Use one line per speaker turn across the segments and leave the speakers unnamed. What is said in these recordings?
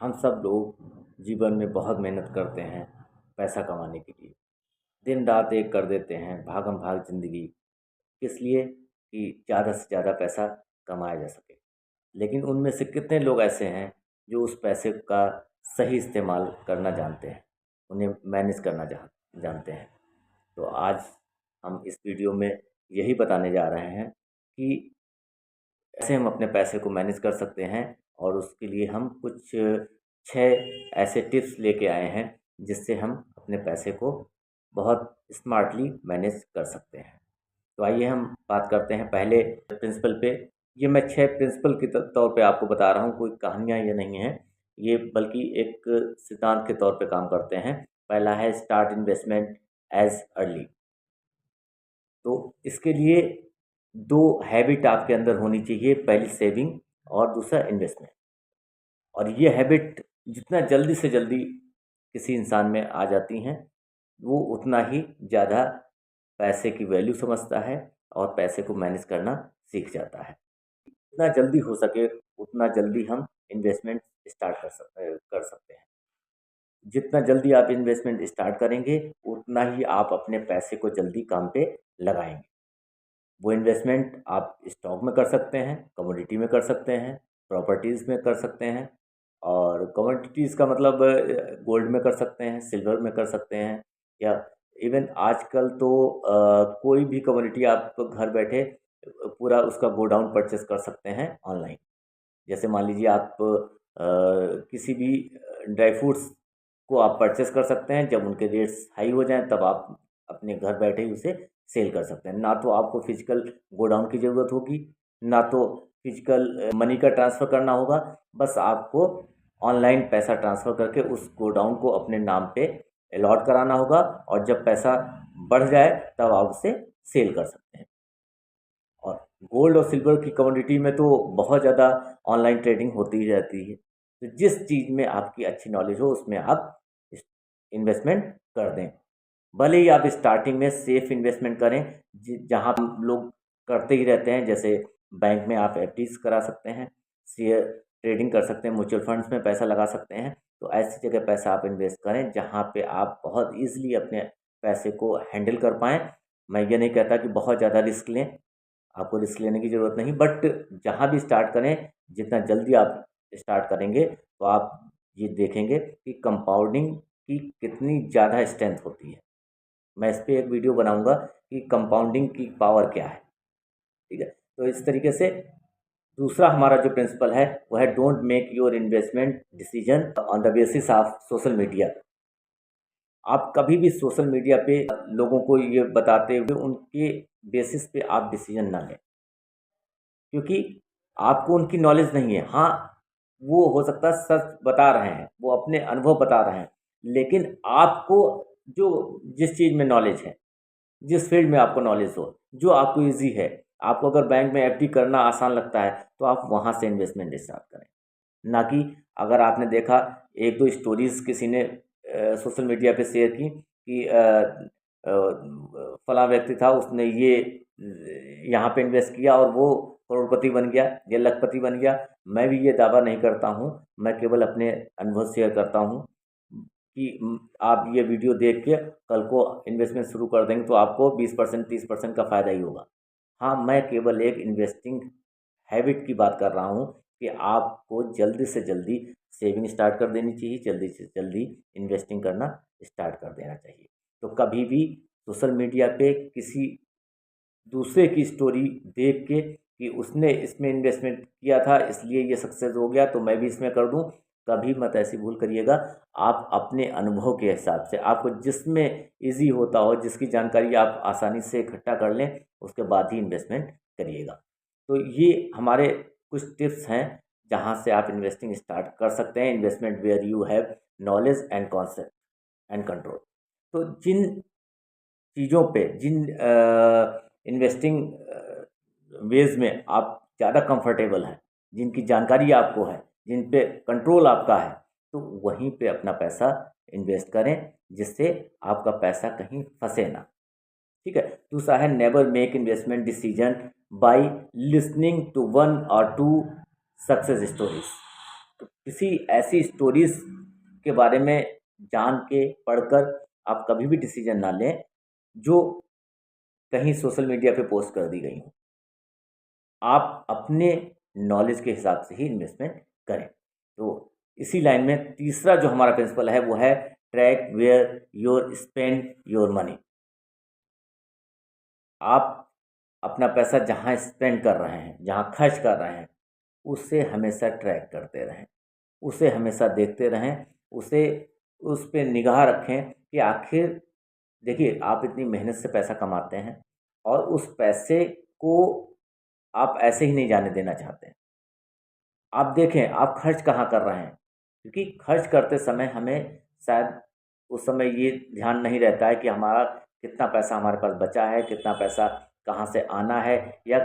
हम सब लोग जीवन में बहुत मेहनत करते हैं पैसा कमाने के लिए। दिन रात एक कर देते हैं, भागम भाग ज़िंदगी। किस लिए? कि ज़्यादा से ज़्यादा पैसा कमाया जा सके। लेकिन उनमें से कितने लोग ऐसे हैं जो उस पैसे का सही इस्तेमाल करना जानते हैं, उन्हें मैनेज करना जानते हैं। तो आज हम इस वीडियो में यही बताने जा रहे हैं कि कैसे हम अपने पैसे को मैनेज कर सकते हैं, और उसके लिए हम कुछ 6 ऐसे टिप्स लेके आए हैं जिससे हम अपने पैसे को बहुत स्मार्टली मैनेज कर सकते हैं। तो आइए हम बात करते हैं पहले प्रिंसिपल पे। ये मैं 6 प्रिंसिपल के तौर पे आपको बता रहा हूँ, कोई कहानियाँ ये नहीं हैं, ये बल्कि एक सिद्धांत के तौर पे काम करते हैं। पहला है स्टार्ट इन्वेस्टमेंट एज अर्ली। तो इसके लिए 2 हैबिट आपके अंदर होनी चाहिए, पहली सेविंग और दूसरा इन्वेस्टमेंट। और ये हैबिट जितना जल्दी से जल्दी किसी इंसान में आ जाती हैं, वो उतना ही ज़्यादा पैसे की वैल्यू समझता है और पैसे को मैनेज करना सीख जाता है। जितना जल्दी हो सके उतना जल्दी हम इन्वेस्टमेंट स्टार्ट कर सकते हैं। जितना जल्दी आप इन्वेस्टमेंट स्टार्ट करेंगे, उतना ही आप अपने पैसे को जल्दी काम पे लगाएँगे। वो इन्वेस्टमेंट आप स्टॉक में कर सकते हैं, कमोडिटी में कर सकते हैं, प्रॉपर्टीज़ में कर सकते हैं। और कमोडिटीज़ का मतलब गोल्ड में कर सकते हैं, सिल्वर में कर सकते हैं, या इवन आजकल तो कोई भी कमोडिटी आप घर बैठे पूरा उसका गोडाउन परचेस कर सकते हैं ऑनलाइन। जैसे मान लीजिए आप किसी भी ड्राई फ्रूट्स को आप परचेस कर सकते हैं, जब उनके रेट्स हाई हो जाएँ तब आप अपने घर बैठे ही उसे सेल कर सकते हैं। ना तो आपको फिजिकल गोडाउन की ज़रूरत होगी, ना तो फिजिकल मनी का ट्रांसफ़र करना होगा। बस आपको ऑनलाइन पैसा ट्रांसफ़र करके उस गोडाउन को अपने नाम पे अलॉट कराना होगा, और जब पैसा बढ़ जाए तब आप उसे सेल कर सकते हैं। और गोल्ड और सिल्वर की कमोडिटी में तो बहुत ज़्यादा ऑनलाइन ट्रेडिंग होती ही रहती है। तो जिस चीज़ में आपकी अच्छी नॉलेज हो उसमें आप इन्वेस्टमेंट कर दें। भले ही आप स्टार्टिंग में सेफ इन्वेस्टमेंट करें, जहाँ लोग करते ही रहते हैं, जैसे बैंक में आप एफडीज करा सकते हैं, शेयर ट्रेडिंग कर सकते हैं, म्यूचुअल फंड्स में पैसा लगा सकते हैं। तो ऐसी जगह पैसा आप इन्वेस्ट करें जहाँ पे आप बहुत ईजिली अपने पैसे को हैंडल कर पाएँ। मैं ये नहीं कहता कि बहुत ज़्यादा रिस्क लें, आपको रिस्क लेने की ज़रूरत नहीं, बट जहाँ भी स्टार्ट करें, जितना जल्दी आप स्टार्ट करेंगे तो आप ये देखेंगे कि कंपाउंडिंग की कितनी ज़्यादा स्ट्रेंथ होती है। मैं इस पे एक वीडियो बनाऊंगा कि कंपाउंडिंग की पावर क्या है। ठीक है, तो इस तरीके से दूसरा हमारा जो प्रिंसिपल है वो है don't make your investment decision on the basis of social media. आप कभी भी सोशल मीडिया पे लोगों को ये बताते हुए उनके बेसिस पे आप डिसीजन ना लें, क्योंकि आपको उनकी नॉलेज नहीं है। हाँ, वो हो सकता है सच बता रहे हैं, वो अपने अनुभव बता रहे हैं, लेकिन आपको जो जिस चीज़ में नॉलेज है, जिस फील्ड में आपको नॉलेज हो, जो आपको ईज़ी है, आपको अगर बैंक में एफडी करना आसान लगता है, तो आप वहाँ से इन्वेस्टमेंट स्टार्ट करें। ना कि अगर आपने देखा 1-2 स्टोरीज़ किसी ने सोशल मीडिया पे शेयर की कि फलाँ व्यक्ति था, उसने ये यहाँ पे इन्वेस्ट किया और वो करोड़पति बन गया या लखपति बन गया। मैं भी ये दावा नहीं करता हूँ, मैं केवल अपने अनुभव शेयर करता हूँ कि आप ये वीडियो देख के कल को इन्वेस्टमेंट शुरू कर देंगे तो आपको 20% 30% का फ़ायदा ही होगा। हाँ, मैं केवल एक इन्वेस्टिंग हैबिट की बात कर रहा हूँ कि आपको जल्दी से जल्दी सेविंग स्टार्ट कर देनी चाहिए, जल्दी से जल्दी इन्वेस्टिंग करना स्टार्ट कर देना चाहिए। तो कभी भी सोशल मीडिया पे किसी दूसरे की स्टोरी देख के कि उसने इसमें इन्वेस्टमेंट किया था इसलिए ये सक्सेस हो गया तो मैं भी इसमें कर दूं, कभी मत ऐसी भूल करिएगा। आप अपने अनुभव के हिसाब से, आपको जिसमें इजी होता हो, जिसकी जानकारी आप आसानी से इकट्ठा कर लें, उसके बाद ही इन्वेस्टमेंट करिएगा। तो ये हमारे कुछ टिप्स हैं जहाँ से आप इन्वेस्टिंग स्टार्ट कर सकते हैं। Investment where you have knowledge and concept and control. तो जिन चीज़ों पे, जिन इन्वेस्टिंग वेज़ में आप ज़्यादा कंफर्टेबल हैं, जिनकी जानकारी आपको है, जिन पे कंट्रोल आपका है, तो वहीं पे अपना पैसा इन्वेस्ट करें, जिससे आपका पैसा कहीं फंसे ना। ठीक है? दूसरा है never make investment decision by listening to 1 और 2 सक्सेस स्टोरीज़। तो किसी ऐसी स्टोरीज के बारे में जान के पढ़कर आप कभी भी डिसीजन ना लें जो कहीं सोशल मीडिया पे पोस्ट कर दी गई हो। आप अपने नॉलेज के हिसाब से ही इन्वेस्टमेंट करें। तो इसी लाइन में तीसरा जो हमारा प्रिंसिपल है वो है track where your spend your money. आप अपना पैसा जहाँ स्पेंड कर रहे हैं, जहाँ खर्च कर रहे हैं, उसे हमेशा ट्रैक करते रहें, उसे हमेशा देखते रहें, उसे उस पे निगाह रखें कि आखिर देखिए आप इतनी मेहनत से पैसा कमाते हैं और उस पैसे को आप ऐसे ही नहीं जाने देना चाहते हैं। आप देखें आप खर्च कहाँ कर रहे हैं, क्योंकि खर्च करते समय हमें शायद उस समय ये ध्यान नहीं रहता है कि हमारा कितना पैसा हमारे पास बचा है, कितना पैसा कहाँ से आना है या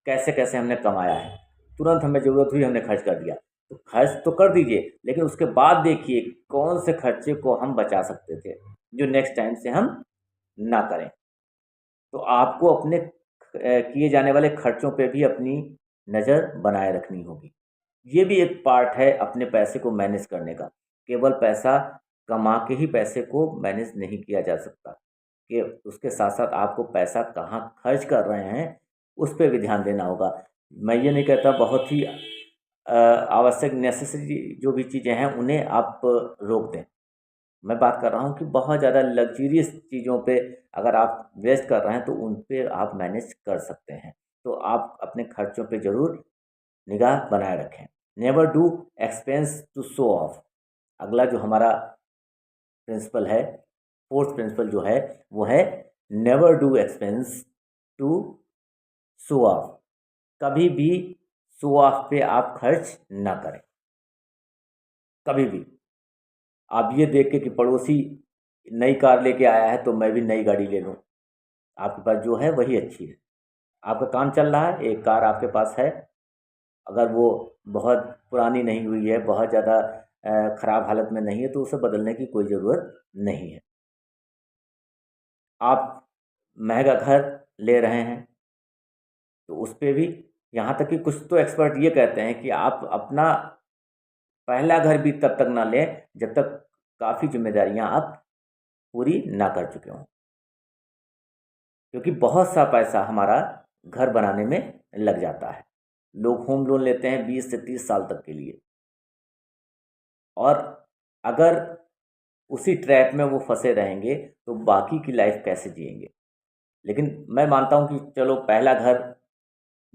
कैसे-कैसे हमने कमाया है। तुरंत हमें ज़रूरत हुई हमने खर्च कर दिया। तो खर्च तो कर दीजिए, लेकिन उसके बाद देखिए कौन से खर्चे को हम बचा सकते थे, जो नेक्स्ट टाइम से हम ना करें। तो आपको अपने किए जाने वाले खर्चों पे भी अपनी नज़र बनाए रखनी होगी। ये भी एक पार्ट है अपने पैसे को मैनेज करने का। केवल पैसा कमा के ही पैसे को मैनेज नहीं किया जा सकता, कि उसके साथ-साथ आपको पैसा कहाँ खर्च कर रहे हैं, उस पे भी ध्यान देना होगा। मैं ये नहीं कहता बहुत ही आवश्यक नेसेसरी जो भी चीज़ें हैं उन्हें आप रोक दें। मैं बात कर रहा हूँ कि बहुत ज़्यादा लग्ज़रियस चीज़ों पे अगर आप वेस्ट कर रहे हैं तो उन पे आप मैनेज कर सकते हैं। तो आप अपने खर्चों पे ज़रूर निगाह बनाए रखें। Never do expense to show off. अगला जो हमारा प्रिंसिपल है, फोर्थ प्रिंसिपल जो है वो है never do expense to show off. कभी भी शो ऑफ पे आप खर्च ना करें, कभी भी। आप ये देख के कि पड़ोसी नई कार लेके आया है तो मैं भी नई गाड़ी ले लूँ। आपके पास जो है वही अच्छी है। आपका काम चल रहा है, एक कार आपके पास है, अगर वो बहुत पुरानी नहीं हुई है, बहुत ज़्यादा ख़राब हालत में नहीं है तो उसे बदलने की कोई ज़रूरत नहीं है। आप महँगा घर ले रहे हैं तो उस पे भी यहाँ तक कि कुछ तो एक्सपर्ट ये कहते हैं कि आप अपना पहला घर भी तब तक ना लें जब तक काफ़ी ज़िम्मेदारियाँ आप पूरी ना कर चुके हों। क्योंकि बहुत सा पैसा हमारा घर बनाने में लग जाता है। लोग होम लोन लेते हैं 20 से 30 साल तक के लिए, और अगर उसी ट्रैप में वो फँसे रहेंगे तो बाकी की लाइफ कैसे जिएँगे? लेकिन मैं मानता हूँ कि चलो पहला घर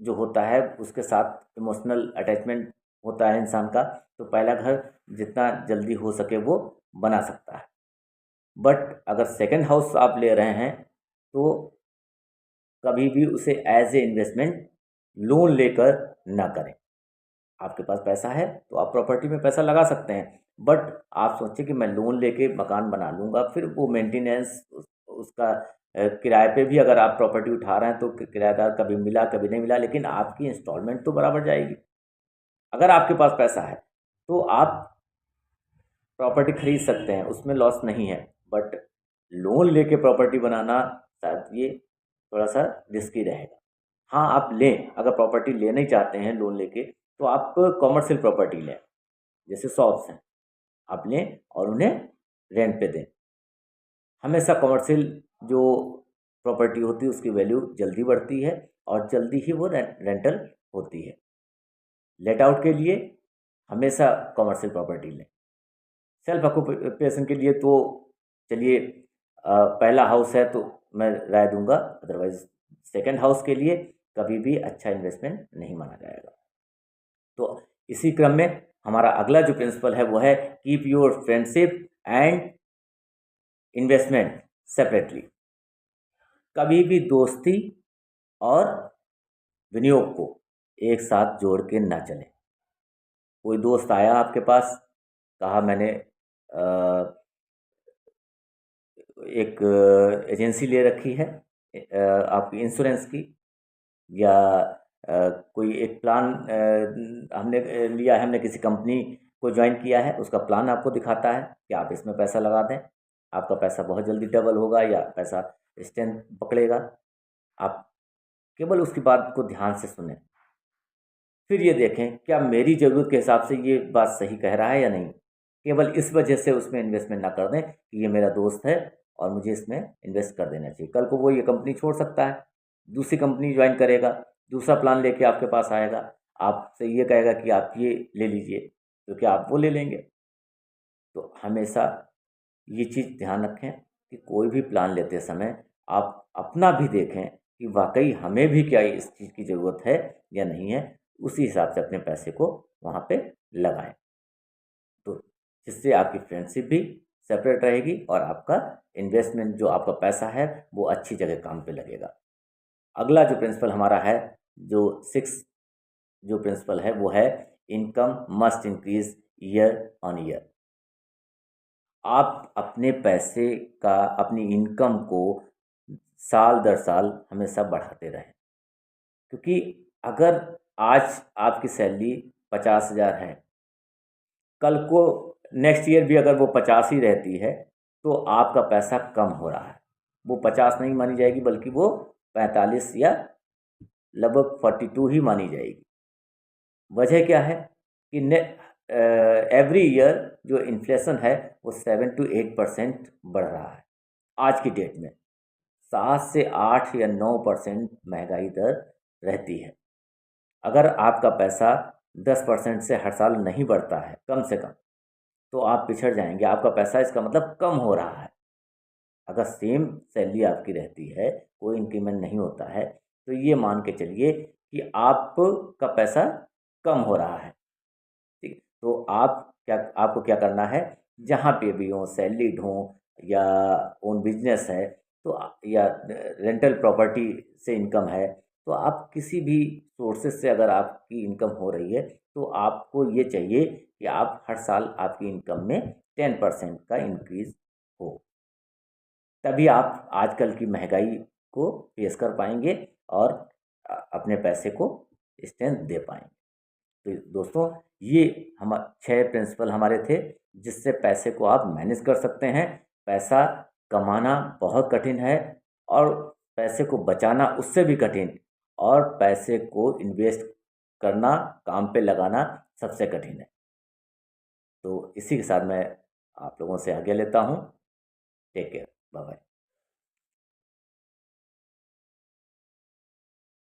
जो होता है उसके साथ इमोशनल अटैचमेंट होता है इंसान का, तो पहला घर जितना जल्दी हो सके वो बना सकता है। बट अगर सेकंड हाउस आप ले रहे हैं तो कभी भी उसे एज़ ए इन्वेस्टमेंट लोन लेकर ना करें। आपके पास पैसा है तो आप प्रॉपर्टी में पैसा लगा सकते हैं, बट आप सोचें कि मैं लोन लेके मकान बना लूँगा, फिर वो मेंटेनेंस उसका किराए पे भी अगर आप प्रॉपर्टी उठा रहे हैं तो किराएदार कभी मिला कभी नहीं मिला, लेकिन आपकी इंस्टॉलमेंट तो बराबर जाएगी। अगर आपके पास पैसा है तो आप प्रॉपर्टी खरीद सकते हैं, उसमें लॉस नहीं है। बट लोन लेके प्रॉपर्टी बनाना शायद ये थोड़ा-सा रिस्की रहेगा। हाँ, आप लें, अगर प्रॉपर्टी लेना ही चाहते हैं लोन लेके, तो आप कमर्शियल प्रॉपर्टी लें, जैसे शॉप्स हैं, आप लें और उन्हें रेंट पे दें। हमेशा कमर्शियल जो प्रॉपर्टी होती है उसकी वैल्यू जल्दी बढ़ती है और जल्दी ही वो रेंटल होती है। लेट आउट के लिए हमेशा कमर्शियल प्रॉपर्टी लें। सेल्फ ऑक्यूपेशन के लिए तो चलिए पहला हाउस है तो मैं राय दूँगा, अदरवाइज़ सेकंड हाउस के लिए कभी भी अच्छा इन्वेस्टमेंट नहीं माना जाएगा। तो इसी क्रम में हमारा अगला जो प्रिंसिपल है वो है keep your friendship and investment separately. कभी भी दोस्ती और विनियोग को एक साथ जोड़ के ना चलें। कोई दोस्त आया आपके पास, कहा मैंने एक एजेंसी ले रखी है आपकी इंश्योरेंस की, या कोई एक प्लान हमने लिया है, हमने किसी कंपनी को जॉइन किया है, उसका प्लान आपको दिखाता है कि आप इसमें पैसा लगा दें, आपका पैसा बहुत जल्दी डबल होगा या पैसा स्ट्रेंथ पकड़ेगा। आप केवल उसकी बात को ध्यान से सुनें। फिर ये देखें क्या मेरी ज़रूरत के हिसाब से ये बात सही कह रहा है या नहीं। केवल इस वजह से उसमें इन्वेस्टमेंट ना कर दें कि ये मेरा दोस्त है और मुझे इसमें इन्वेस्ट कर देना चाहिए। कल को वो ये कंपनी छोड़ सकता है, दूसरी कंपनी ज्वाइन करेगा, दूसरा प्लान लेके आपके पास आएगा, आपसे ये कहेगा कि आप ये ले लीजिए, तो क्या आप वो ले लेंगे? तो हमेशा ये चीज़ ध्यान रखें कि कोई भी प्लान लेते समय आप अपना भी देखें कि वाक़ई हमें भी क्या इस चीज़ की ज़रूरत है या नहीं है, उसी हिसाब से अपने पैसे को वहाँ पे लगाएँ। तो जिससे आपकी फ्रेंडशिप भी सेपरेट रहेगी और आपका इन्वेस्टमेंट जो आपका पैसा है, वो अच्छी जगह काम पे लगेगा। अगला जो प्रिंसिपल हमारा है, जो 6 जो प्रिंसिपल है, वो है income must increase year on year. आप अपने पैसे का, अपनी इनकम को साल दर साल हमेशा बढ़ाते रहें। क्योंकि अगर आज आपकी सैलरी 50,000 है, कल को नेक्स्ट ईयर भी अगर वो 50 ही रहती है, तो आपका पैसा कम हो रहा है। वो 50 नहीं मानी जाएगी, बल्कि वो 45 या लगभग 42 ही मानी जाएगी। वजह क्या है कि एवरी ईयर जो इन्फ्लेशन है वो 7 to 8% बढ़ रहा है आज की डेट में। 7 से 8 या 9% महंगाई दर रहती है। अगर आपका पैसा 10% से हर साल नहीं बढ़ता है कम से कम, तो आप पिछड़ जाएंगे। आपका पैसा इसका मतलब कम हो रहा है। अगर सेम सैलरी आपकी रहती है, कोई इंक्रीमेंट नहीं होता है, तो ये मान के चलिए कि आपका पैसा कम हो रहा है। ठीक, तो आपको क्या करना है, जहाँ पे भी हो, सैलरीड हो या ओन बिजनेस है, तो या रेंटल प्रॉपर्टी से इनकम है, तो आप किसी भी सोर्सेज से अगर आपकी इनकम हो रही है, तो आपको ये चाहिए कि आप हर साल आपकी इनकम में 10% का इंक्रीज हो। तभी आप आजकल की महंगाई को फेस कर पाएंगे और अपने पैसे को स्ट्रेंथ दे पाएंगे। तो दोस्तों, ये हम 6 प्रिंसिपल हमारे थे जिससे पैसे को आप मैनेज कर सकते हैं। पैसा कमाना बहुत कठिन है और पैसे को बचाना उससे भी कठिन, और पैसे को इन्वेस्ट करना, काम पे लगाना सबसे कठिन है। तो इसी के साथ मैं आप लोगों से आज्ञा लेता हूँ। Take care, bye bye.